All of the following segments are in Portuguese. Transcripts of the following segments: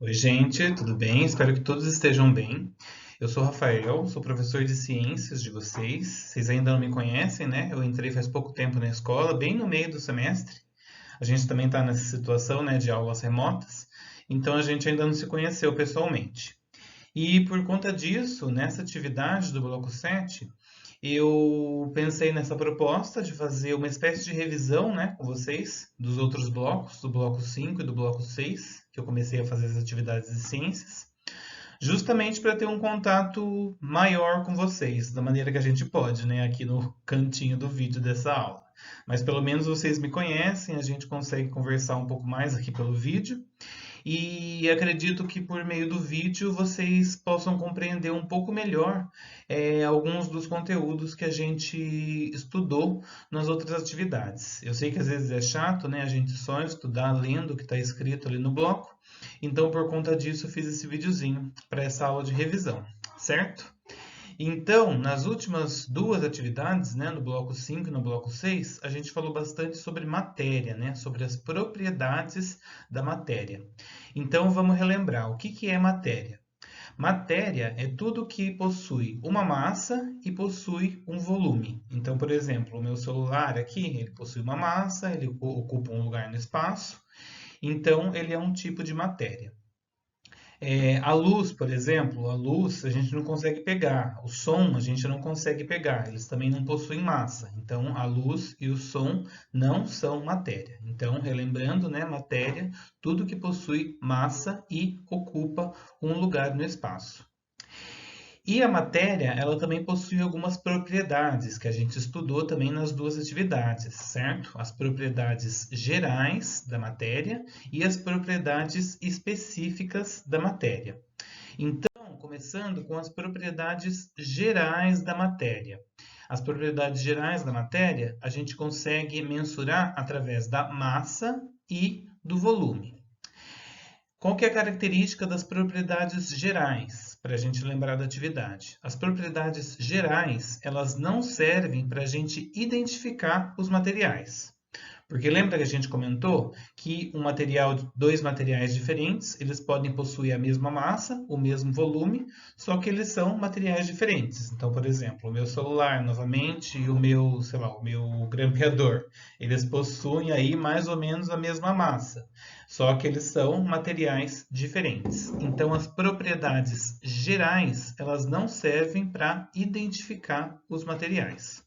Oi, gente, tudo bem? Espero que todos estejam bem. Eu sou o Rafael, sou professor de ciências de vocês. Vocês ainda não me conhecem, né? Eu entrei faz pouco tempo na escola, bem no meio do semestre. A gente também está nessa situação, né, de aulas remotas, então a gente ainda não se conheceu pessoalmente. E por conta disso, nessa atividade do Bloco 7, eu pensei nessa proposta de fazer uma espécie de revisão, né, com vocês, dos outros blocos, do Bloco 5 e do Bloco 6, que eu comecei a fazer as atividades de ciências, justamente para ter um contato maior com vocês, da maneira que a gente pode, né, aqui no cantinho do vídeo dessa aula. Mas pelo menos vocês me conhecem, a gente consegue conversar um pouco mais aqui pelo vídeo. E acredito que por meio do vídeo vocês possam compreender um pouco melhor alguns dos conteúdos que a gente estudou nas outras atividades. Eu sei que às vezes é chato, né, a gente só estudar lendo o que está escrito ali no bloco, então por conta disso eu fiz esse videozinho para essa aula de revisão, certo? Então, nas últimas duas atividades, né, no bloco 5 e no bloco 6, a gente falou bastante sobre matéria, né, sobre as propriedades da matéria. Então, vamos relembrar o que é matéria. Matéria é tudo que possui uma massa e possui um volume. Então, por exemplo, o meu celular aqui, ele possui uma massa, ele ocupa um lugar no espaço, então ele é um tipo de matéria. A luz, por exemplo, a luz a gente não consegue pegar, o som a gente não consegue pegar, eles também não possuem massa. Então, a luz e o som não são matéria. Então, relembrando, né, matéria, tudo que possui massa e ocupa um lugar no espaço. E a matéria, ela também possui algumas propriedades que a gente estudou também nas duas atividades, certo? As propriedades gerais da matéria e as propriedades específicas da matéria. Então, começando com as propriedades gerais da matéria. As propriedades gerais da matéria a gente consegue mensurar através da massa e do volume. Qual que é a característica das propriedades gerais, para a gente lembrar da atividade? As propriedades gerais, elas não servem para a gente identificar os materiais. Porque lembra que a gente comentou que dois materiais diferentes, eles podem possuir a mesma massa, o mesmo volume, só que eles são materiais diferentes. Então, por exemplo, o meu celular, novamente, e o meu, sei lá, o meu grampeador, eles possuem aí mais ou menos a mesma massa, só que eles são materiais diferentes. Então, as propriedades gerais, elas não servem para identificar os materiais.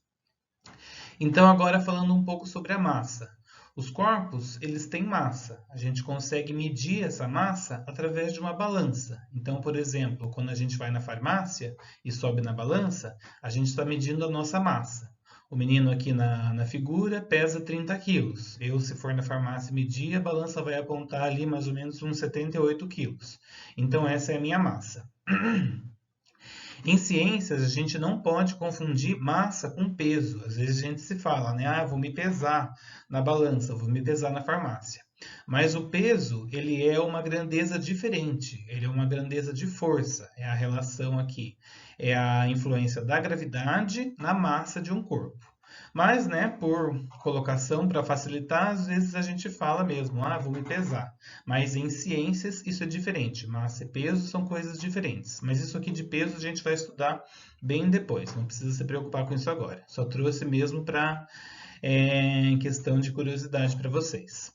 Então, agora falando um pouco sobre a massa. Os corpos, eles têm massa. A gente consegue medir essa massa através de uma balança. Então, por exemplo, quando a gente vai na farmácia e sobe na balança, a gente está medindo a nossa massa. O menino aqui na figura pesa 30 quilos. Eu, se for na farmácia medir, a balança vai apontar ali mais ou menos uns 78 quilos. Então, essa é a minha massa. Em ciências, a gente não pode confundir massa com peso. Às vezes a gente se fala, né? Ah, vou me pesar na balança, vou me pesar na farmácia. Mas o peso, ele é uma grandeza diferente, ele é uma grandeza de força, é a relação aqui, é a influência da gravidade na massa de um corpo. Mas, né, por colocação para facilitar, às vezes a gente fala mesmo, ah, vou me pesar. Mas em ciências isso é diferente. Massa e peso são coisas diferentes. Mas isso aqui de peso a gente vai estudar bem depois. Não precisa se preocupar com isso agora. Só trouxe mesmo para questão de curiosidade para vocês.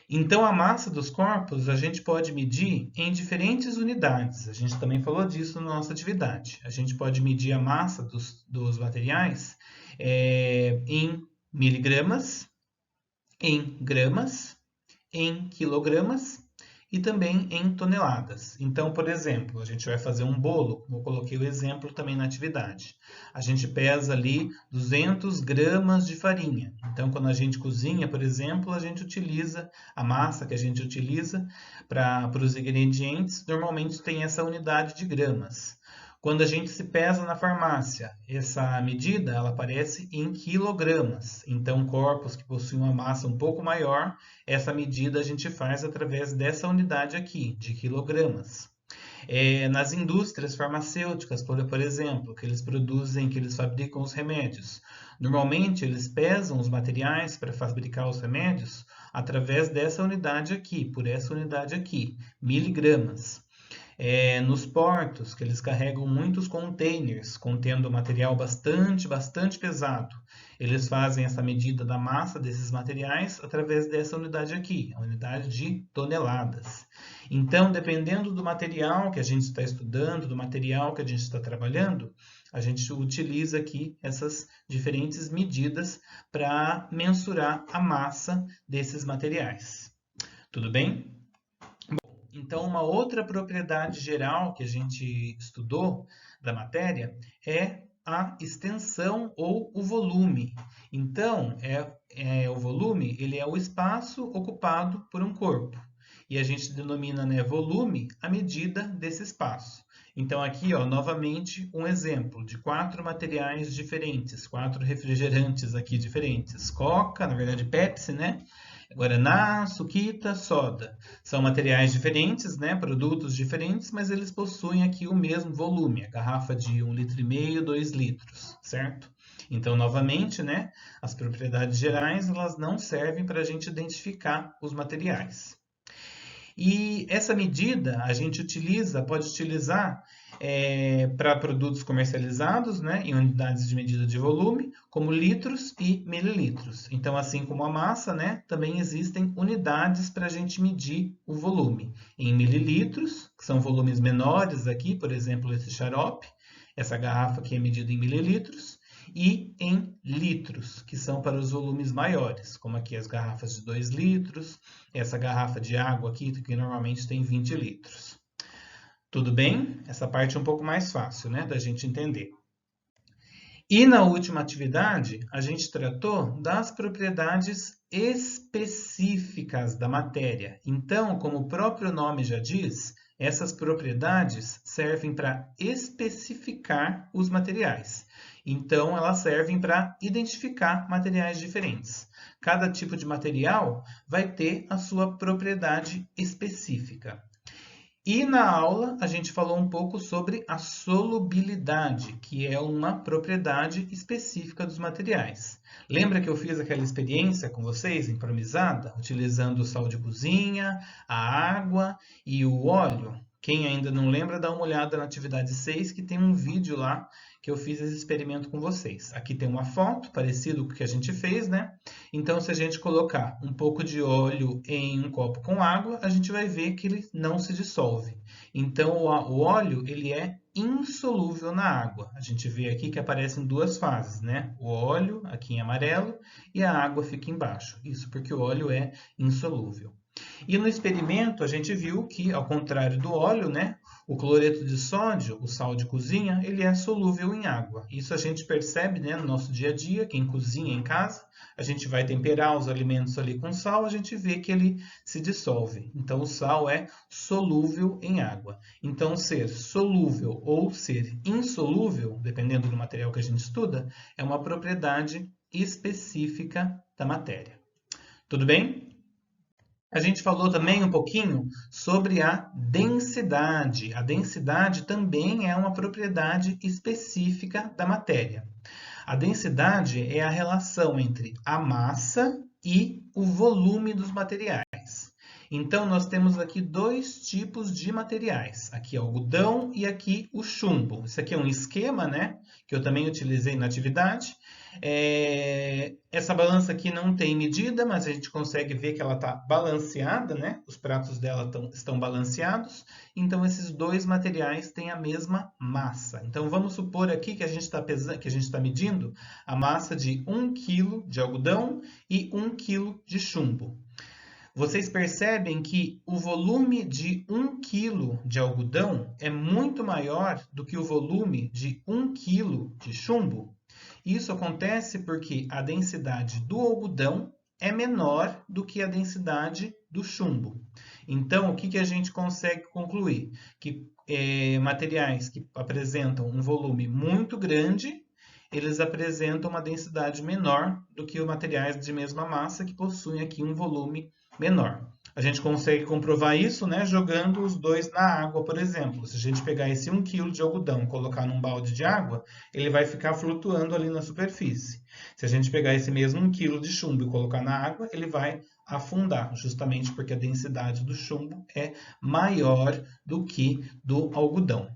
Então, a massa dos corpos a gente pode medir em diferentes unidades. A gente também falou disso na nossa atividade. A gente pode medir a massa dos materiais em miligramas, em gramas, em quilogramas e também em toneladas. Então, por exemplo, a gente vai fazer um bolo, eu coloquei o exemplo também na atividade. A gente pesa ali 200 gramas de farinha. Então, quando a gente cozinha, por exemplo, a gente utiliza a massa que a gente utiliza para os ingredientes, normalmente tem essa unidade de gramas. Quando a gente se pesa na farmácia, essa medida ela aparece em quilogramas. Então, corpos que possuem uma massa um pouco maior, essa medida a gente faz através dessa unidade aqui, de quilogramas. Nas indústrias farmacêuticas, por exemplo, que eles produzem, que eles fabricam os remédios. Normalmente, eles pesam os materiais para fabricar os remédios através dessa unidade aqui, por essa unidade aqui, miligramas. Nos portos, que eles carregam muitos containers contendo material bastante pesado. Eles fazem essa medida da massa desses materiais através dessa unidade aqui, a unidade de toneladas. Então, dependendo do material que a gente está estudando, do material que a gente está trabalhando, a gente utiliza aqui essas diferentes medidas para mensurar a massa desses materiais. Tudo bem? Então, uma outra propriedade geral que a gente estudou da matéria é a extensão ou o volume. Então, o volume ele é o espaço ocupado por um corpo. E a gente denomina, né, volume a medida desse espaço. Então, aqui, ó, novamente, um exemplo de 4 materiais diferentes, 4 refrigerantes aqui diferentes. Coca, na verdade Pepsi, né? Guaraná, Suquita, soda. São materiais diferentes, né? Produtos diferentes, mas eles possuem aqui o mesmo volume, a garrafa de 1,5 litro, 2 litros, certo? Então, novamente, né? As propriedades gerais elas não servem para a gente identificar os materiais. E essa medida a gente pode utilizar para produtos comercializados, né, em unidades de medida de volume, como litros e mililitros. Então, assim como a massa, né, também existem unidades para a gente medir o volume. Em mililitros, que são volumes menores aqui, por exemplo, esse xarope, essa garrafa aqui é medida em mililitros, e em litros, que são para os volumes maiores, como aqui as garrafas de 2 litros, essa garrafa de água aqui, que normalmente tem 20 litros. Tudo bem? Essa parte é um pouco mais fácil, né, da gente entender. E na última atividade, a gente tratou das propriedades específicas da matéria. Então, como o próprio nome já diz, essas propriedades servem para especificar os materiais. Então, elas servem para identificar materiais diferentes. Cada tipo de material vai ter a sua propriedade específica. E na aula a gente falou um pouco sobre a solubilidade, que é uma propriedade específica dos materiais. Lembra que eu fiz aquela experiência com vocês, improvisada, utilizando o sal de cozinha, a água e o óleo? Quem ainda não lembra, dá uma olhada na atividade 6, que tem um vídeo lá que eu fiz esse experimento com vocês. Aqui tem uma foto, parecido com o que a gente fez, né? Então, se a gente colocar um pouco de óleo em um copo com água, a gente vai ver que ele não se dissolve. Então, o óleo ele é insolúvel na água. A gente vê aqui que aparecem duas fases, né? O óleo, aqui em amarelo, e a água fica embaixo. Isso porque o óleo é insolúvel. E no experimento a gente viu que, ao contrário do óleo, né, o cloreto de sódio, o sal de cozinha, ele é solúvel em água. Isso a gente percebe, né, no nosso dia a dia, quem cozinha em casa, a gente vai temperar os alimentos ali com sal, a gente vê que ele se dissolve. Então, o sal é solúvel em água. Então, ser solúvel ou ser insolúvel, dependendo do material que a gente estuda, é uma propriedade específica da matéria. Tudo bem? A gente falou também um pouquinho sobre a densidade. A densidade também é uma propriedade específica da matéria. A densidade é a relação entre a massa e o volume dos materiais. Então, nós temos aqui dois tipos de materiais. Aqui algodão e aqui o chumbo. Isso aqui é um esquema, né? Que eu também utilizei na atividade. Essa balança aqui não tem medida, mas a gente consegue ver que ela está balanceada, né? Os pratos dela estão balanceados. Então, esses dois materiais têm a mesma massa. Então, vamos supor aqui que a gente está medindo a massa de 1 kg de algodão e 1 kg de chumbo. Vocês percebem que o volume de 1 kg de algodão é muito maior do que o volume de 1 kg de chumbo? Isso acontece porque a densidade do algodão é menor do que a densidade do chumbo. Então, o que a gente consegue concluir? Que materiais que apresentam um volume muito grande, eles apresentam uma densidade menor do que os materiais de mesma massa que possuem aqui um volume menor. A gente consegue comprovar isso, né, jogando os dois na água, por exemplo. Se a gente pegar esse 1 kg de algodão e colocar num balde de água, ele vai ficar flutuando ali na superfície. Se a gente pegar esse mesmo 1 kg de chumbo e colocar na água, ele vai afundar, justamente porque a densidade do chumbo é maior do que do algodão.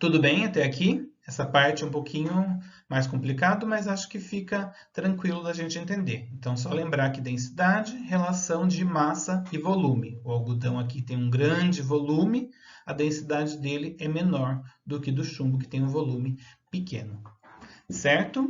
Tudo bem até aqui? Essa parte é um pouquinho mais complicado, mas acho que fica tranquilo da gente entender. Então, só lembrar que densidade, relação de massa e volume. O algodão aqui tem um grande volume, a densidade dele é menor do que do chumbo, que tem um volume pequeno. Certo?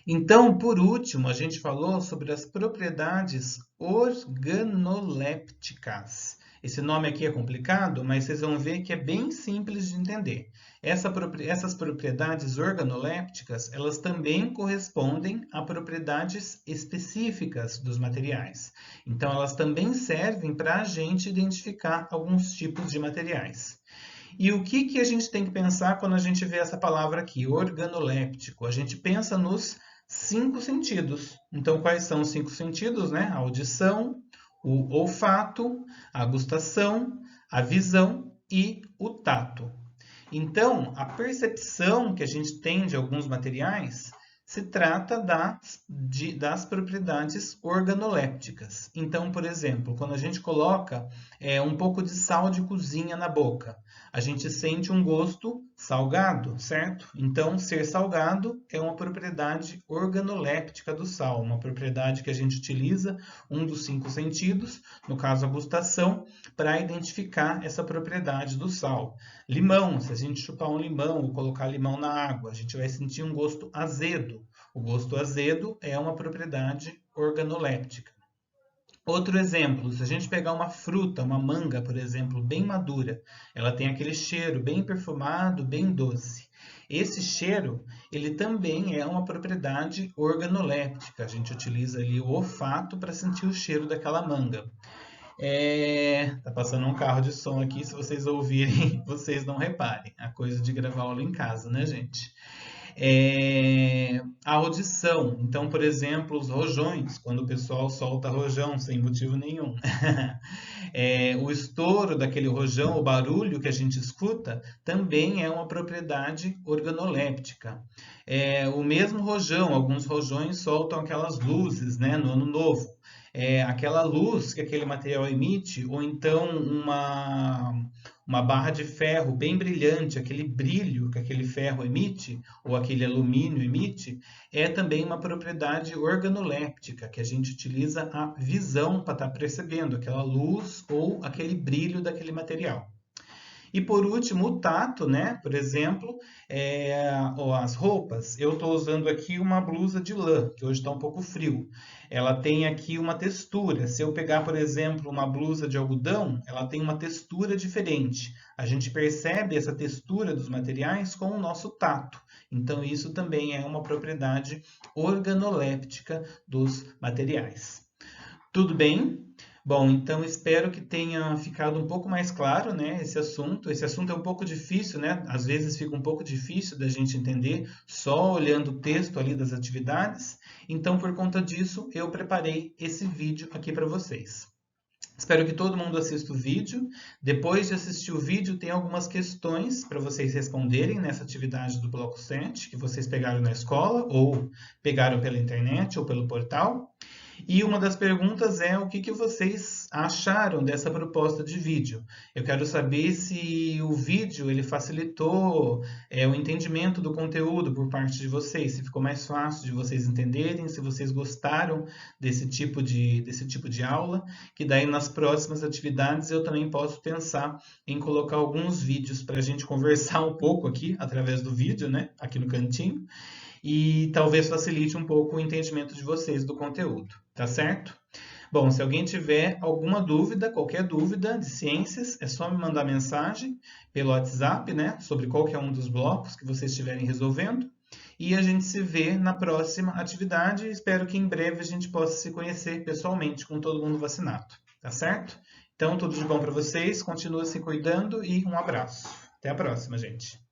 Então, por último, a gente falou sobre as propriedades organolépticas. Esse nome aqui é complicado, mas vocês vão ver que é bem simples de entender. Essas propriedades organolépticas, elas também correspondem a propriedades específicas dos materiais. Então, elas também servem para a gente identificar alguns tipos de materiais. E o que a gente tem que pensar quando a gente vê essa palavra aqui, organoléptico? A gente pensa nos 5 sentidos. Então, quais são os 5 sentidos, né? A audição, o olfato, a gustação, a visão e o tato. Então, a percepção que a gente tem de alguns materiais se trata das propriedades organolépticas. Então, por exemplo, quando a gente coloca um pouco de sal de cozinha na boca, a gente sente um gosto salgado, certo? Então, ser salgado é uma propriedade organoléptica do sal, uma propriedade que a gente utiliza, um dos 5 sentidos, no caso a gustação, para identificar essa propriedade do sal. Limão, se a gente chupar um limão ou colocar limão na água, a gente vai sentir um gosto azedo. O gosto azedo é uma propriedade organoléptica. Outro exemplo, se a gente pegar uma fruta, uma manga, por exemplo, bem madura, ela tem aquele cheiro bem perfumado, bem doce. Esse cheiro, ele também é uma propriedade organoléptica. A gente utiliza ali o olfato para sentir o cheiro daquela manga. Tá passando um carro de som aqui, se vocês ouvirem, vocês não reparem. A coisa de gravar aula em casa, né, gente? A audição. Então, por exemplo, os rojões, quando o pessoal solta rojão sem motivo nenhum. O estouro daquele rojão, o barulho que a gente escuta, também é uma propriedade organoléptica. O mesmo rojão, alguns rojões soltam aquelas luzes, né, no Ano Novo. Aquela luz que aquele material emite, ou então uma barra de ferro bem brilhante, aquele brilho que aquele ferro emite, ou aquele alumínio emite, é também uma propriedade organoléptica, que a gente utiliza a visão para estar percebendo aquela luz ou aquele brilho daquele material. E por último, o tato, né? Por exemplo, as roupas. Eu estou usando aqui uma blusa de lã, que hoje está um pouco frio. Ela tem aqui uma textura. Se eu pegar, por exemplo, uma blusa de algodão, ela tem uma textura diferente. A gente percebe essa textura dos materiais com o nosso tato. Então, isso também é uma propriedade organoléptica dos materiais. Tudo bem? Bom, então espero que tenha ficado um pouco mais claro, né, esse assunto. Esse assunto é um pouco difícil, né? Às vezes fica um pouco difícil da gente entender só olhando o texto ali das atividades. Então, por conta disso, eu preparei esse vídeo aqui para vocês. Espero que todo mundo assista o vídeo. Depois de assistir o vídeo, tem algumas questões para vocês responderem nessa atividade do Bloco 7, que vocês pegaram na escola, ou pegaram pela internet, ou pelo portal. E uma das perguntas é o que vocês acharam dessa proposta de vídeo. Eu quero saber se o vídeo ele facilitou o entendimento do conteúdo por parte de vocês, se ficou mais fácil de vocês entenderem, se vocês gostaram desse tipo de aula, que daí nas próximas atividades eu também posso pensar em colocar alguns vídeos para a gente conversar um pouco aqui, através do vídeo, né, aqui no cantinho, e talvez facilite um pouco o entendimento de vocês do conteúdo, tá certo? Bom, se alguém tiver alguma dúvida, qualquer dúvida de ciências, é só me mandar mensagem pelo WhatsApp, né, sobre qualquer um dos blocos que vocês estiverem resolvendo. E a gente se vê na próxima atividade. Espero que em breve a gente possa se conhecer pessoalmente com todo mundo vacinado, tá certo? Então, tudo de bom para vocês, continua se cuidando e um abraço. Até a próxima, gente.